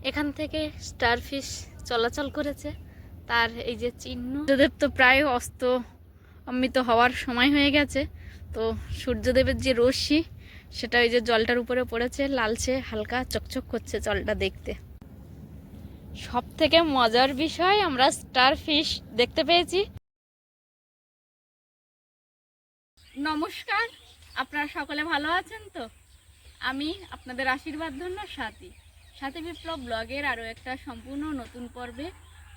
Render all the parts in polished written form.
এখান থেকে স্টারফিশ চলাচল করেছে, তার এই যে চিহ্ন। সূর্যদেব তো প্রায় অমিত হওয়ার সময় হয়ে গেছে, তো সূর্যদেবের যে রশ্মি সেটা ওই যে জলটার উপরে পড়েছে, লালচে হালকা চকচক করছে জলটা দেখতে। সব থেকে মজার বিষয়, আমরা স্টারফিশ দেখতে পেয়েছি। নমস্কার, আপনারা সকলে ভালো আছেন তো? আমি আপনাদের আশীর্বাদ ধন্য সাথী বিপ্লব ব্লগের আরও একটা সম্পূর্ণ নতুন পর্বে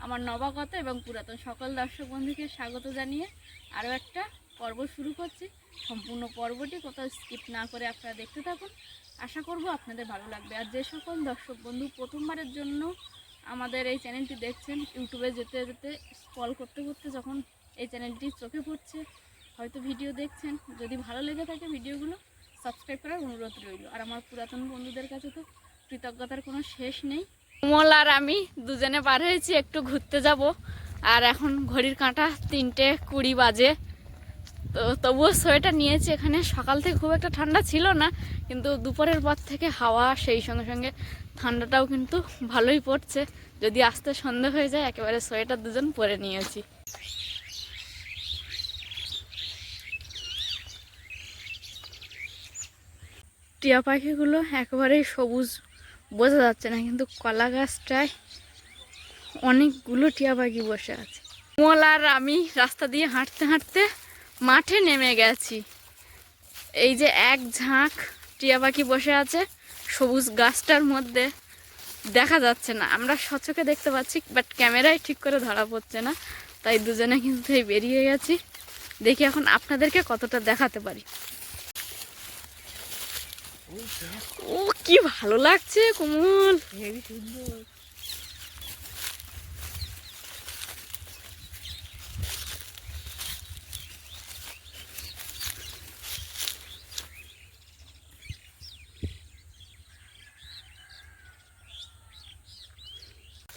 আমার নবাগত এবং পুরাতন সকল দর্শক বন্ধুকে স্বাগত জানিয়ে আরও একটা পর্ব শুরু করছি। সম্পূর্ণ পর্বটি কোথাও স্কিপ না করে আপনারা দেখতে থাকুন, আশা করব আপনাদের ভালো লাগবে। আর যে সকল দর্শক বন্ধু প্রথমবারের জন্য আমাদের এই চ্যানেলটি দেখছেন, ইউটিউবে যেতে যেতে স্ক্রল করতে করতে যখন এই চ্যানেলটি চোখে পড়ছে, হয়তো ভিডিও দেখছেন, যদি ভালো লেগে থাকে ভিডিওগুলো সাবস্ক্রাইব করার অনুরোধ রইল। আর আমার পুরাতন বন্ধুদের কাছে তো কৃতজ্ঞতার কোনো শেষ নেই। কোমল আর আমি দুজনে পার হয়েছি একটু ঘুরতে যাব, আর এখন ঘড়ির কাঁটা 3:20 বাজে। তো তবুও সোয়েটার নিয়েছি। এখানে সকাল থেকে খুব একটা ঠান্ডা ছিল না, কিন্তু দুপুরের পর থেকে হাওয়া, সেই সঙ্গে সঙ্গে ঠান্ডাটাও কিন্তু ভালোই পড়ছে। যদি আসতে সন্ধ্যা হয়ে যায়, একেবারে সোয়েটার দুজন পরে নিয়েছি। টিয়া পাখিগুলো একেবারেই সবুজ, বোঝা যাচ্ছে না, কিন্তু কলা গাছটায় অনেকগুলো টিয়া পাখি বসে আছে। কোমল আর আমি রাস্তা দিয়ে হাঁটতে হাঁটতে মাঠে নেমে গেছি। এই যে এক ঝাঁক টিয়া পাখি বসে আছে সবুজ গাছটার মধ্যে, দেখা যাচ্ছে না, আমরা সচক্ষে দেখতে পাচ্ছি, বাট ক্যামেরায় ঠিক করে ধরা পড়ছে না। তাই দুজনে কিন্তু এই বেরিয়ে গেছি, দেখি এখন আপনাদেরকে কতটা দেখাতে পারি। ও কি ভালো লাগছে কোমল, হেবি সুন্দর।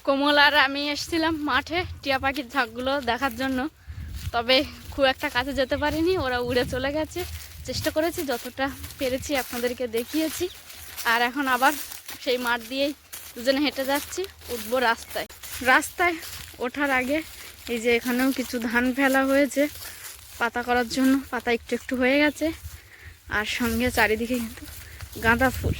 কোমল আর আমি এসেছিলাম মাঠে টিয়া পাখির ঝাঁকগুলো দেখার জন্য, তবে খুব একটা কাছে যেতে পারিনি, ওরা উড়ে চলে গেছে। চেষ্টা করেছি যতটা পেরেছি আপনাদেরকে দেখিয়েছি। আর এখন আবার সেই মাঠ দিয়েই দুজনে হেঁটে যাচ্ছি, উঠবো রাস্তায়। রাস্তায় ওঠার আগে এই যে এখানেও কিছু ধান ফেলা হয়েছে পাতা করার জন্য, পাতা একটু একটু হয়ে গেছে, আর সঙ্গে চারিদিকে কিন্তু গাঁদা ফুল।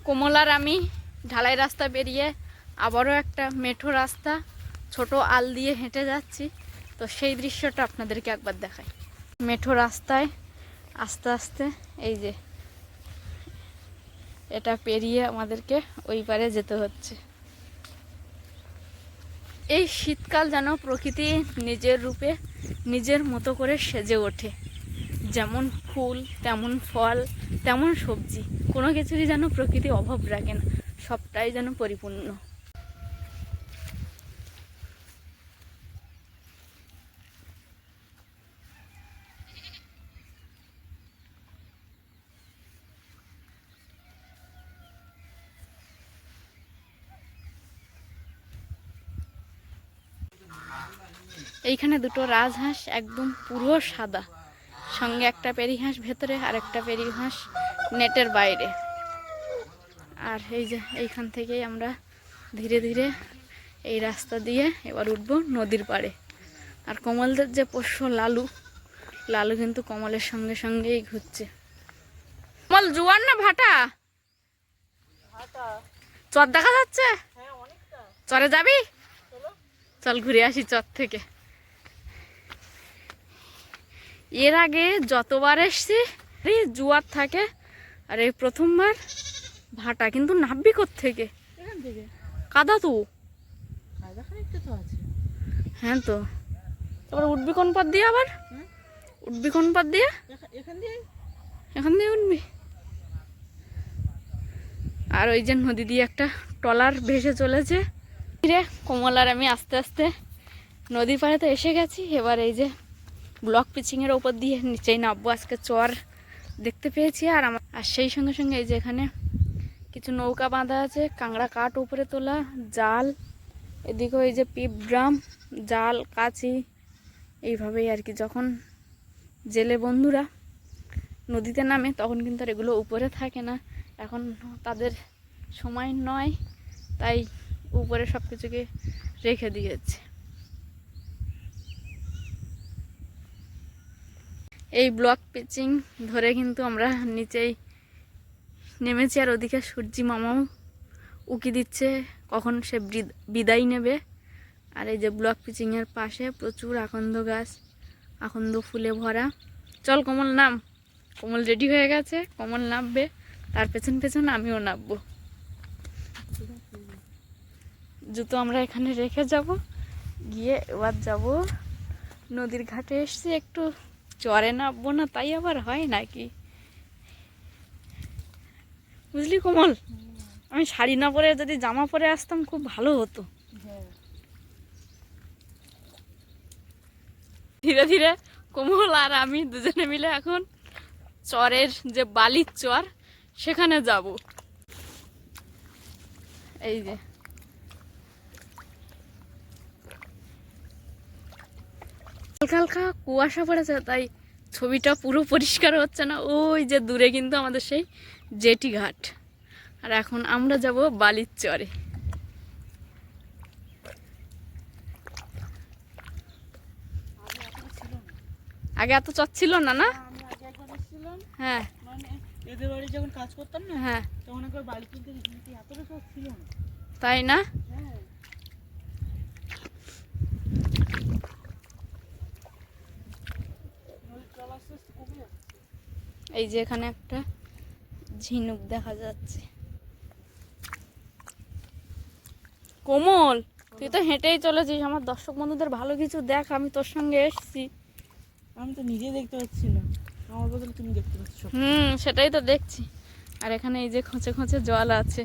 কোমল আর আমি ঢালাই রাস্তা পেরিয়ে আবারও একটা মেঠো রাস্তা ছোট আল দিয়ে হেঁটে যাচ্ছি। তো সেই দৃশ্যটা আপনাদেরকে একবার দেখাই। মেঠো রাস্তায় আস্তে আস্তে এই যে এটা পেরিয়ে আমাদেরকে ওই পারে যেতে হচ্ছে। এই শীতকাল যেন প্রকৃতি নিজের রূপে নিজের মতো করে সেজে ওঠে। যেমন ফুল, তেমন ফল, তেমন সবজি, কোনো কিছুরই যেন প্রকৃতি অভাব রাখে না, সবটাই যেন পরিপূর্ণ। এইখানে দুটো রাজহাঁস একদম পুরো সাদা, সঙ্গে একটা পেরিহাঁস ভেতরে আর একটা পেরিহাঁস নেটের বাইরে। আর এই যে এইখান থেকেই আমরা ধীরে ধীরে এই রাস্তা দিয়ে এবার উঠবো নদীর পাড়ে। আর কমলদের যে পোষ্য লালু, লালু কিন্তু কমলের সঙ্গে সঙ্গেই ঘুরছে। কমল জোয়ার না ভাটা? চর দেখা যাচ্ছে, চরে যাবি? চল ঘুরে আসি চর থেকে। এর আগে যতবার এসছি জোয়ার থাকে, আর এই প্রথমবার ভাটা। কিন্তু নাববি কোত্থেকে? কাদা তো, হ্যাঁ তো। তারপর উঠবি কোন পথ দিয়ে? আবার উঠবি কোন পথ দিয়ে? এখান দিয়ে উঠবি। আর ওই যে নদী দিয়ে একটা ট্রলার ভেসে চলেছে। কোমল আর আমি আস্তে আস্তে নদীর পাড়ে তো এসে গেছি। এবার এই যে ব্লক পিচিংয়ের ওপর দিয়ে নিচেই নামবো। আজকে চর দেখতে পেয়েছি। আর সেই সঙ্গে সঙ্গে এই যে এখানে কিছু নৌকা বাঁধা আছে, কাঁকড়া কাঠ উপরে তোলা, জাল, এদিকে এই যে পিপ ড্রাম, জাল, কাঁচি, এইভাবেই আর কি, যখন জেলে বন্ধুরা নদীতে নামে তখন কিন্তু আর এগুলো উপরে থাকে না, এখন তাদের সময় নয়, তাই উপরে সব কিছুকে রেখে দিয়েছে। এই ব্লক পিচিং ধরে কিন্তু আমরা নিচেই নেমেছি, আর ওদিকে সূর্যি মামাও উকি দিচ্ছে কখন সে বিদায় নেবে। আর এই যে ব্লক পিচিংয়ের পাশে প্রচুর আকন্দ গাছ, আকন্দ ফুলে ভরা। চল কমল নাম। কমল রেডি হয়ে গেছে, কমল নামবে, তার পেছন পেছন আমিও নামবো। জুতো আমরা এখানে রেখে যাব, গিয়ে এবার যাব নদীর ঘাটে। এসছি একটু চরে নামবো না, তাই আবার হয় নাকি, বুঝলি কমল? আমি শাড়ি না পরে যদি জামা পরে আসতাম খুব ভালো হতো। ধীরে ধীরে কমল আর আমি দুজনে মিলে এখন চরের যে বালির চর সেখানে যাব। এই যে হালকা হালকা কুয়াশা পড়েছে, তাই ছবিটা পুরো পরিষ্কার হচ্ছে না। ওই যে দূরে কিন্তু আমাদের সেই জেটি ঘাট, আর এখন আমরা যাব বালির চরে। আগে এত চর ছিল না, না? হ্যাঁ, এদের বাড়ি যখন কাজ করতাম না, হ্যাঁ, তখন একবার বাড়ি কিনতে গেছি, এতটা সব ছিল না। তাই না? এই যে এখানে একটা ঝিনুক দেখা যাচ্ছে। কোমল, তুই তো হেঁটেই চলেছিস, আমার দর্শক বন্ধুদের ভালো কিছু দেখ, আমি তোর সঙ্গে এসেছি। আমি তো নিজে দেখতে পাচ্ছি না, আমার বদলে তুমি দেখতে পাচ্ছ। সেটাই তো দেখছি। আর এখানে এই যে খোঁচে খোঁচে জল আছে,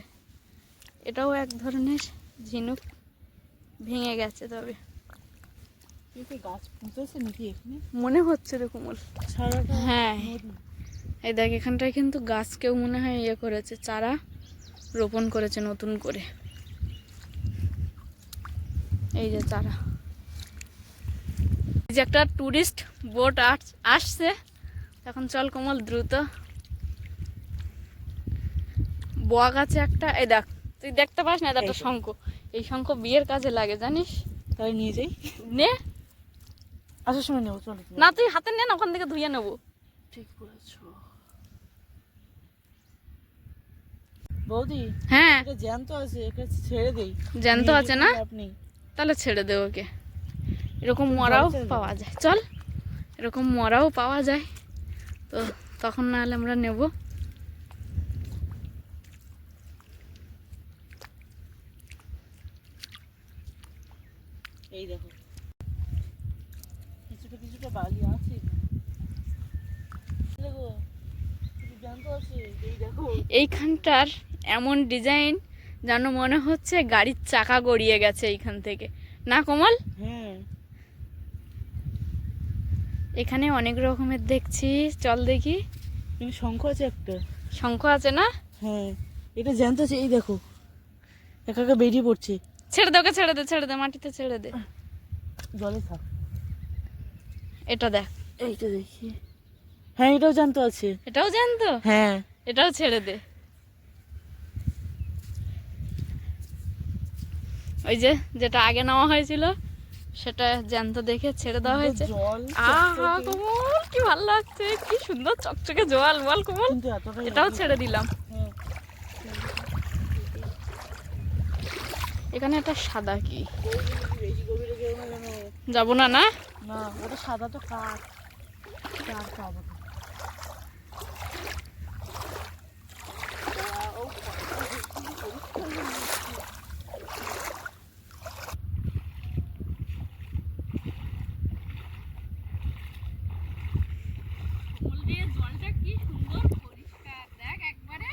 এটাও এক ধরনের ঝিনুক, ভেঙে গেছে। তবে গাছ পুঁতেছে নাকি এখানে মনে হচ্ছে রে কোমল। হ্যাঁ, এই দেখ এখানটায় কিন্তু গাছ কেউ মনে হয় ইয়ে করেছে, চারা রোপণ করেছে নতুন করে। এই যে চারা, এই যে একটা টুরিস্ট বোট আসছে। এখন চল কোমল দ্রুত। বক আছে একটা, এই দেখ, তুই দেখতে পাস না, এটা শঙ্খ। এই শঙ্খ বিয়ের কাজে লাগে, জানিস? তাই নিয়ে যাই, নে। আসার সময় নেবো, চল। না তুই হাতে নে না, ওখান থেকে ধুয়ে নেবো। ঠিক বলেছো বৌদি। হ্যাঁ, এটা জ্যান্ত আছে, এটা ছেড়ে দেই। জ্যান্ত আছে না? তাহলে ছেড়ে দে ওকে। এরকম মরাও পাওয়া যায়, চল, এরকম মরাও পাওয়া যায়, তো তখন না হলে আমরা নেব। এই দেখো কিছুটা কিছুটা বালি আছে, দেখো জ্যান্ত আছে। এই দেখো এইখানটার এমন ডিজাইন যেন মনে হচ্ছে গাড়ির চাকা গড়িয়ে গেছে এইখান থেকে, না কোমল? হ্যাঁ, এখানে অনেক রকমের দেখছি, চল দেখি। কিন্তু শঙ্খ আছে একটা। শঙ্খ আছে না? হ্যাঁ, এটা জ্যান্ত আছে। এই দেখো একা একা বেরিয়ে পড়ছে। ছেড়ে দে ওকে, ছেড়ে দে, ছেড়ে দে, মাটিতে ছেড়ে দে। জলে থাক। এটা দেখ, এইটা দেখি। হ্যাঁ, এটাও জ্যান্ত আছে। এটাও জ্যান্ত? হ্যাঁ, এটাও ছেড়ে দে। ওই যে যেটা আগে নেওয়া হয়েছিল সেটা জ্যান্ত দেখে ছেড়ে দেওয়া হয়েছে। আহা কোমল, কি ভালো লাগছে, কি সুন্দর চকচকে জল, বল কোমল? এটাও ছেড়ে দিলাম। এখানে একটা সাদা কি, যাবো না? না না, ওটা সাদা তো কাঠ। জলটা কি সুন্দর পরিষ্কার, দেখ একবারে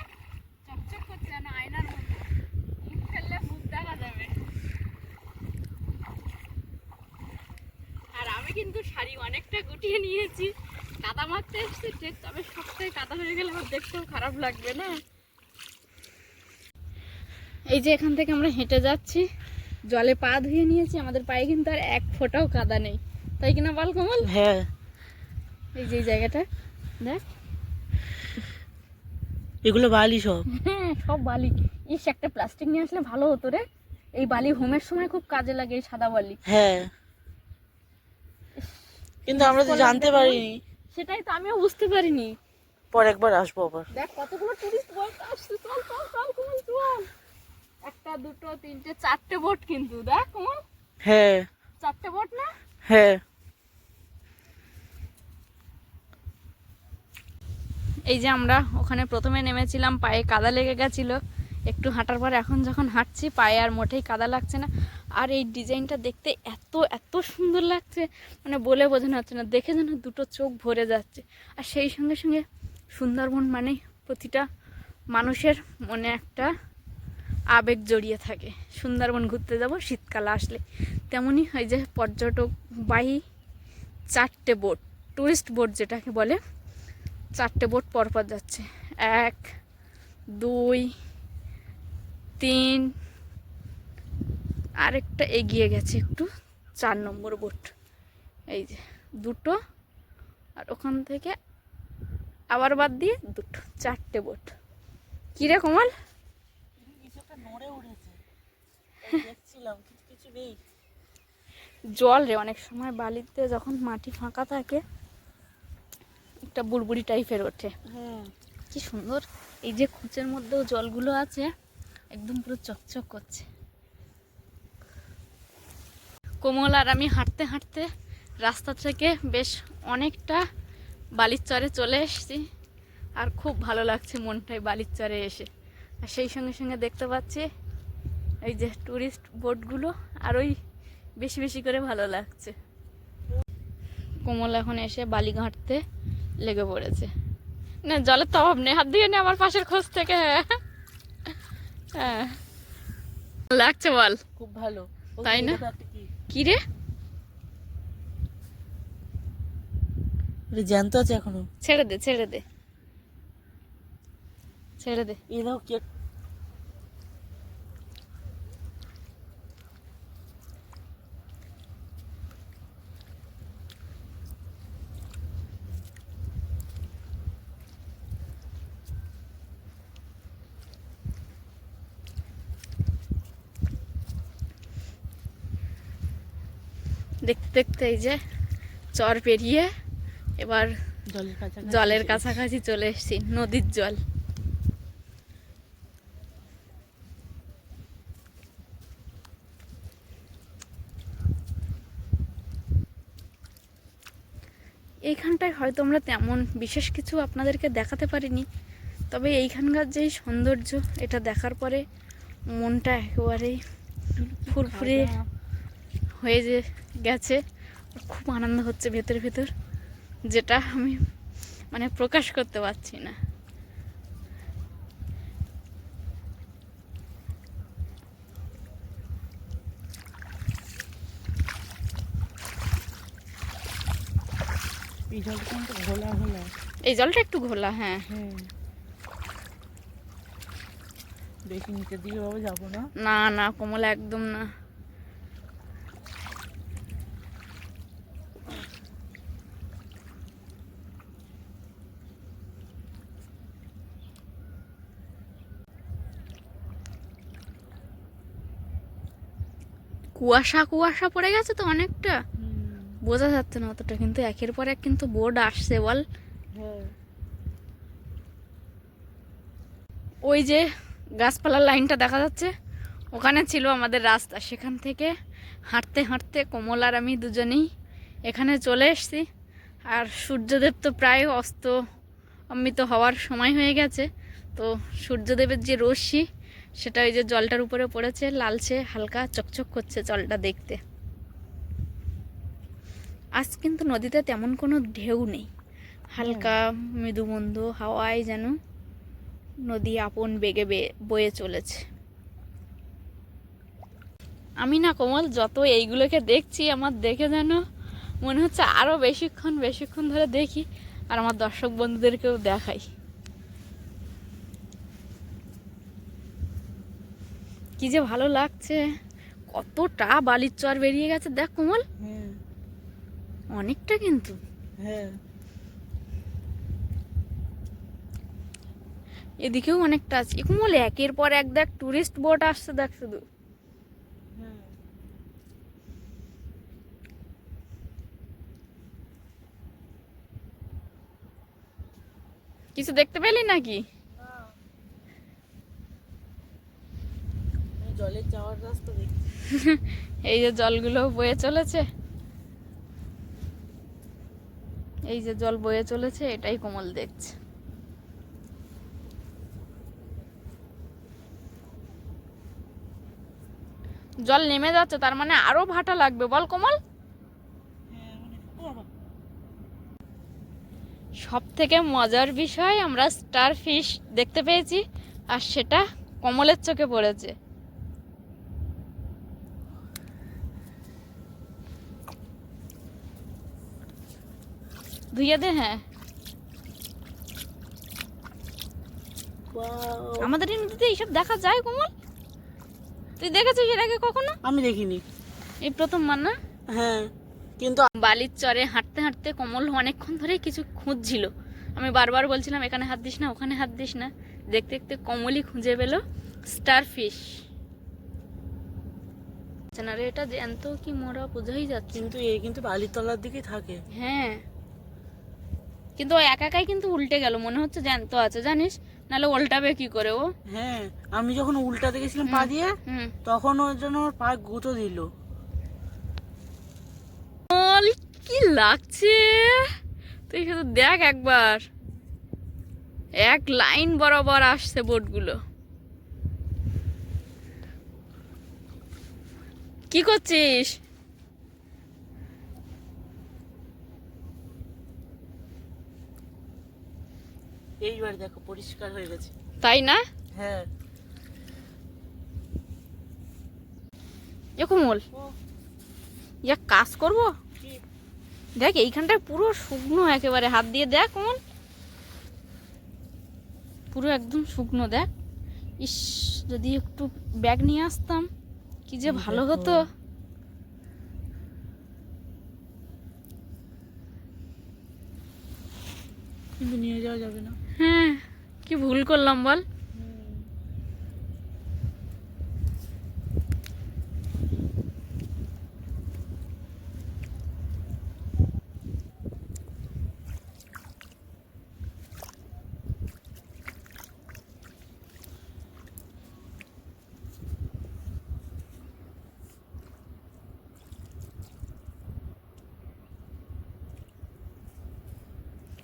চকচক করছে, যেন আয়নার মতো, মুখ ফেললে মুখ দেখা যাবে। আর আমি কিন্তু শাড়ি অনেকটা গুটিয়ে নিয়েছি, কাদা মারতে এসছি ঠিক, তবে সবটাই কাদা হয়ে গেলে আমার দেখতেও খারাপ লাগবে না। এই যে এখান থেকে আমরা হেঁটে যাচ্ছি, জলে পা ধুয়ে নিয়েছি, আমাদের পায়ে কিন্তু আর এক ফোঁটাও কাদা নেই, তাই কিনা বল কমল? হ্যাঁ, এই যে এই জায়গাটা দেখ, এগুলো বালি সব। হ্যাঁ সব বালি। ইস, একটা প্লাস্টিক নিয়ে আসলে ভালো হতো রে, এই বালি হোমের সময় খুব কাজে লাগে, এই সাদা বালি। হ্যাঁ, কিন্তু আমরা তো জানতে পারিনি। সেটাই তো আমিও বুঝতে পারিনি। পর একবার আসবো আবার। দেখ কতগুলো টুরিস্ট বোট আসছে, চল চল চল কমল চল। একটা দুটো তিনটে চারটে বোট, কিন্তু দেখ কমল, হ্যাঁ, চারটে বোট না? হ্যাঁ, এই যে আমরা ওখানে প্রথমে নেমেছিলাম, পায়ে কাদা লেগে গেছিলো, একটু হাঁটার পর এখন যখন হাঁটছি পায়ে আর মোটেই কাদা লাগছে না। আর এই ডিজাইনটা দেখতে এত এত সুন্দর লাগছে, মানে বলে বোঝানো হচ্ছে না, দেখে যেন দুটো চোখ ভরে যাচ্ছে। আর সেই সঙ্গে সঙ্গে সুন্দরবন মানে প্রতিটা মানুষের মনে একটা আবেগ জড়িয়ে থাকে। সুন্দরবন ঘুরতে যাব শীতকাল আসলে, তেমনই হয় যে পর্যটকবাহী চারটে বোট, টুরিস্ট বোট যেটাকে বলে, চারটে বোট পরপর যাচ্ছে, 1 2 3, আরেকটা এগিয়ে গেছে একটু, 4 নম্বর বোট। এই যে দুটো, আর ওখান থেকে আবার বাদ দিয়ে দুটো, চারটে বোট। কিরে কমল? জল রে, অনেক সময় বালিতে যখন মাটি ফাঁকা থাকে একটা বুড়বুড়ি টাইপের ওঠে। হ্যাঁ, কি সুন্দর, এই যে খুঁচের মধ্যেও জলগুলো আছে, একদম পুরো চকচক করছে। কোমল আর আমি হাঁটতে হাঁটতে রাস্তা থেকে বেশ অনেকটা বালির চরে চলে এসেছি, আর খুব ভালো লাগছে মনটাই বালির চরে এসে। আর সেই সঙ্গে সঙ্গে দেখতে পাচ্ছি এই যে টুরিস্ট বোটগুলো, আর ওই বেশি বেশি করে ভালো লাগছে। কোমল এখন এসে বালি ঘাঁটতে লেগে পড়েছে। না জলের তো অভাব নেই, হাত দিয়ে নে আমার পাশের খোঁজ থেকে। হ্যাঁ লাগছে বল? খুব ভালো, তাই না? কি রে, জ্যান্ত আছে এখনো। ছেড়ে দে ছেড়ে দে ছেড়ে দে। এই দাও কে, দেখতে দেখতে এই যে চর পেরিয়ে এবার জলের কাছাকাছি চলে এসেছি, নদীর জল। এইখানটায় হয়তো আমরা তেমন বিশেষ কিছু আপনাদেরকে দেখাতে পারিনি, তবে এইখানকার যেই সৌন্দর্য, এটা দেখার পরে মনটা একেবারেই ফুরফুরে হয়ে যে গেছে, খুব আনন্দ হচ্ছে ভেতর ভেতর, যেটা আমি মানে প্রকাশ করতে পারছি না। এই জলটা কিন্তু ঘোলা ঘোলা। এই জলটা একটু ঘোলা, হ্যাঁ। হ্যাঁ, বেশি নিচের দিকে ভাবে যাবো না। না না কমলা, একদম না। কুয়াশা কুয়াশা পড়ে গেছে তো অনেকটা, বোঝা যাচ্ছে না অতটা, কিন্তু একের পর এক কিন্তু বোর্ড আসছে বল। হ্যাঁ, ওই যে গাছপালার লাইনটা দেখা যাচ্ছে, ওখানে ছিল আমাদের রাস্তা। সেখান থেকে হাঁটতে হাঁটতে কমল আর আমি দুজনেই এখানে চলে এসেছি। আর সূর্যদেব তো প্রায় অস্ত হওয়ার সময় হয়ে গেছে, তো সূর্যদেবের যে রশ্মি সেটা ওই যে জলটার উপরে পড়েছে, লালচে হালকা চকচক করছে জলটা দেখতে। আজ কিন্তু নদীতে তেমন কোনো ঢেউ নেই, হালকা মৃদুমন্দ হাওয়ায় যেন নদী আপন বেগে বয়ে চলেছে। আমি না কোমল, যত এইগুলোকে দেখছি আমার দেখে যেন মনে হচ্ছে আরও বেশিক্ষণ বেশিক্ষণ ধরে দেখি, আর আমার দর্শক বন্ধুদেরকেও দেখাই। কি যে ভালো লাগছে, কতটা বালির চর বেরিয়ে গেছে দেখ কোমল। অনেকটা কিন্তু। হ্যাঁ এদিকেও অনেকটা আছে। একুমল একের পর এক দেখ টুরিস্ট বোট আসছে দেখ শুধু। কিছু দেখতে পেলি নাকি? জলের যাওয়ার রাস্তা দেখছি। এই যে জলগুলো বয়ে চলেছে, এই যে জল বয়ে চলেছে, এটাই কমল দেখছে। জল নেমে যাচ্ছে, তার মানে আরো ভাটা লাগবে বল কমল। সব থেকে মজার বিষয় আমরা স্টার ফিশ দেখতে পেয়েছি, আর সেটা কমলের চোখে পড়েছে। ধুইয়ে দে। হ্যাঁ, আমাদের এই নদীতে এইসব দেখা যায় কমল? তুই দেখেছিস এর আগে কখনো? আমি দেখিনি, এই প্রথম মান না? হ্যাঁ কিন্তু বালির চরে হাঁটতে হাঁটতে কমল অনেকক্ষণ ধরেই কিছু খুঁজছিল। আমি বারবার বলছিলাম এখানে হাত দিস না, ওখানে হাত দিস না। দেখতে দেখতে কমলই খুঁজে পেল স্টার ফিশ। না রে, এটা জ্যান্ত কি মরা বোঝাই যাচ্ছে। কিন্তু এই কিন্তু বালির তলার দিকে থাকে। হ্যাঁ, কিন্তু ও একা একাই কিন্তু উল্টে গেল, মনে হচ্ছে জ্যান্ত আছে জানিস, নাহলে উল্টাবে কি করে ও। হ্যাঁ আমি যখন উল্টাতে গেছিলাম পা দিয়ে, তখন ওর জন্য ওর পা গুঁতো দিল। কি লাগছে তুই শুধু দেখ একবার, এক লাইন বরাবর আসছে বোটগুলো। কি করছিস? এইবার দেখো পরিষ্কার হয়ে গেছে। তাই না? হ্যাঁ কমল এক কাজ করবো, দেখ এইখানটায় পুরো শুকনো একেবারে, হাত দিয়ে দেখ কমল, পুরো একদম শুকনো দেখ। ইস, যদি একটু ব্যাগ নিয়ে আসতাম কি যে ভালো হতো। কিন্তু নিয়ে যাওয়া যাবে না। হ্যাঁ, কি ভুল করলাম বল।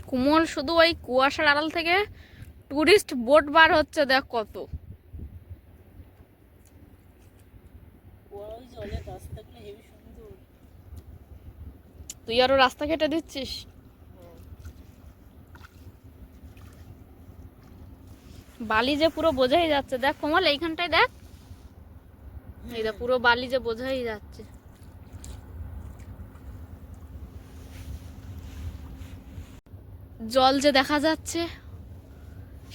কুমল শুধু ওই কুয়াশার আড়াল থেকে টুরিস্ট বোট বার হচ্ছে, দেখ কত। তুই আরো রাস্তা কেটে দিচ্ছিস। বালি যে পুরো বোঝাই যাচ্ছে, দেখ কমল এইখানটায় দেখ, এই দেখ পুরো বালি যে বোঝাই যাচ্ছে। জল যে দেখা যাচ্ছে,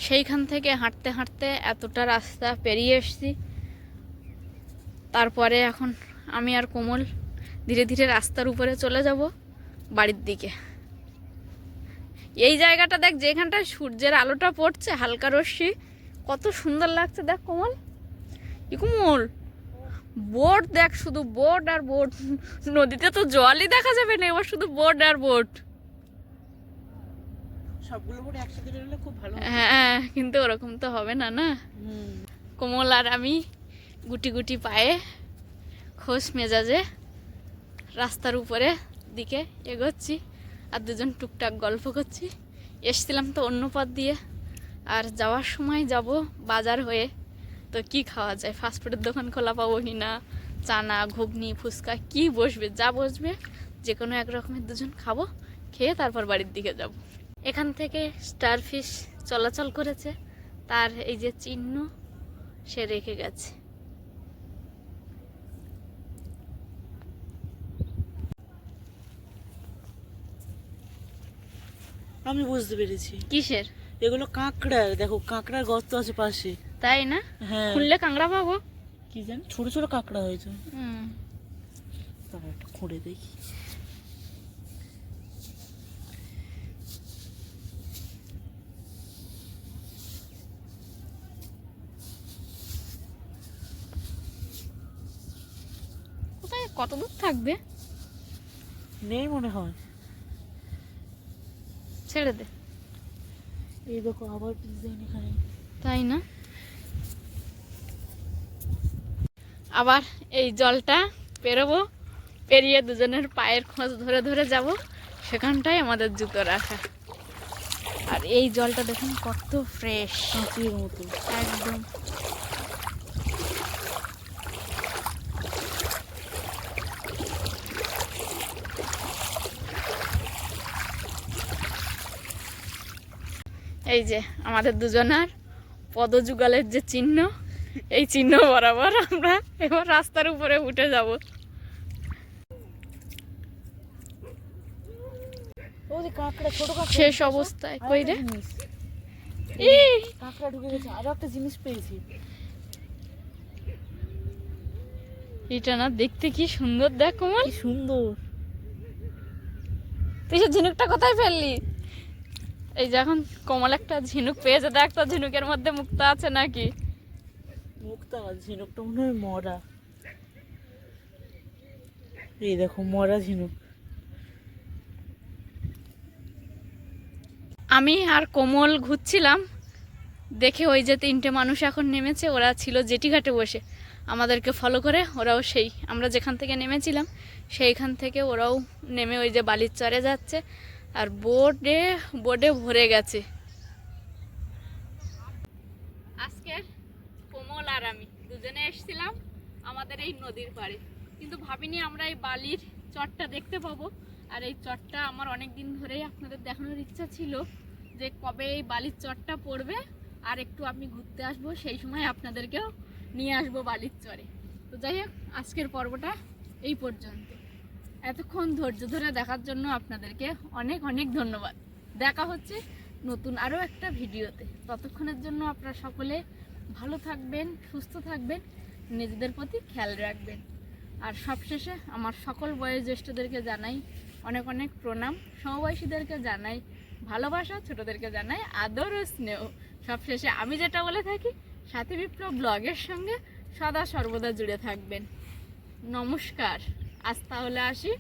সেইখান থেকে হাঁটতে হাঁটতে এতটা রাস্তা পেরিয়ে এসছি। তারপরে এখন আমি আর কোমল ধীরে ধীরে রাস্তার উপরে চলে যাব বাড়ির দিকে। এই জায়গাটা দেখ, যেখানটায় সূর্যের আলোটা পড়ছে হালকা রশ্মি, কত সুন্দর লাগছে দেখ কমল। কোমল বোট দেখ, শুধু বোট আর বোট, নদীতে তো জলই দেখা যাবে না, এবার শুধু বোট আর বোট। সবগুলো বোট একসাথে বেরোলে খুব ভালো। হ্যাঁ, কিন্তু ওরকম তো হবে না না। কোমল আর আমি গুটি গুটি পায়ে খোশ মেজাজে রাস্তার উপরে দিকে এগোচ্ছি, আর দুজন টুকটাক গল্প করছি। এসছিলাম তো অন্য পথ দিয়ে, আর যাওয়ার সময় যাব বাজার হয়ে, তো কি খাওয়া যায়, ফাস্টফুডের দোকান খোলা পাবো কি না, চানা ঘুগনি ফুচকা কি বসবে, যা বসবে যে কোনো এক রকমের দুজন খাবো, খেয়ে তারপর বাড়ির দিকে যাব। এখান থেকে স্টার ফিশ চলাচল করেছে, তার এই যে চিহ্ন সে রেখে গেছে। আমি বুঝতে পেরেছি কিসের? এগুলো কাঁকড়ার, দেখো কাঁকড়ার গর্ত আছে পাশে। তাই না? হ্যাঁ, খুললে কাঁকড়া পাবো। কি জানি ছোট ছোট কাঁকড়া হয়েছে। তারা একটু খুঁড়ে দেখি। কত দূর থাকবে? নেই মনে হয়। ছেড়ে দে। এই দেখো আবার ডিজাইন এখানে। তাই না? আবার এই জলটা পেরোবো, পেরিয়ে দুজনের পায়ের খোঁজ ধরে ধরে যাব, সেখানটাই আমাদের জুতো রাখা। আর এই জলটা দেখুন কত ফ্রেশ, কাঁচের মতো একদম। এই যে আমাদের দুজনার পদযুগলের যে চিহ্ন, এই চিহ্ন বরাবর আমরা এবার রাস্তার উপরে উঠে যাব। ও যে কাঁকড়া, ছোট কাঁকড়া শেষ অবস্থায় কই রে? এই কাঁকড়া ঢুকে গেছে। আরো একটা জিনিস পেয়েছি। এটা না দেখতে কি সুন্দর, দেখ কোমল। কি সুন্দর। তুই সে ঝিনুকটা কোথায় ফেললি? এই যে এখন কোমল একটা ঝিনুক পেয়েছে, দেখ তো ঝিনুকের মধ্যে মুক্তা আছে নাকি। মুক্তা ঝিনুকটা মনে হয় মরা। এই দেখো মরা ঝিনুক। আমি আর কোমল ঘুরছিলাম, দেখে ওই যে 3টে মানুষ এখন নেমেছে, ওরা ছিল জেটিঘাটে বসে, আমাদেরকে ফলো করে ওরাও সেই আমরা যেখান থেকে নেমেছিলাম সেইখান থেকে ওরাও নেমে ওই যে বালির চরে যাচ্ছে। আর বোটে বোটে ভরে গেছে। আজকের কোমল আর আমি দুজনে এসেছিলাম আমাদের এই নদীর পাড়ে, কিন্তু ভাবিনি আমরা এই বালির চরটা দেখতে পাবো। আর এই চরটা আমার অনেক দিন ধরেই আপনাদের দেখানোর ইচ্ছা ছিল, যে কবে এই বালির চরটা পড়বে আর একটু আমি ঘুরতে আসবো, সেই সময় আপনাদেরকেও নিয়ে আসবো বালির চরে। তো যাই হোক, আজকের পর্বটা এই পর্যন্ত। এতক্ষণ ধৈর্য ধরে দেখার জন্য আপনাদেরকে অনেক অনেক ধন্যবাদ। দেখা হচ্ছে নতুন আরও একটা ভিডিওতে। ততক্ষণের জন্য আপনারা সকলে ভালো থাকবেন, সুস্থ থাকবেন, নিজেদের প্রতি খেয়াল রাখবেন। আর সবশেষে আমার সকল বয়োজ্যেষ্ঠদেরকে জানাই অনেক অনেক প্রণাম, সমবয়সীদেরকে জানাই ভালোবাসা, ছোটদেরকে জানাই আদর ও স্নেহ। সবশেষে আমি যেটা বলে থাকি, সাথী বিপ্লব ব্লগের সঙ্গে সদা সর্বদা জুড়ে থাকবেন। নমস্কার, আজ তাহলে আসি।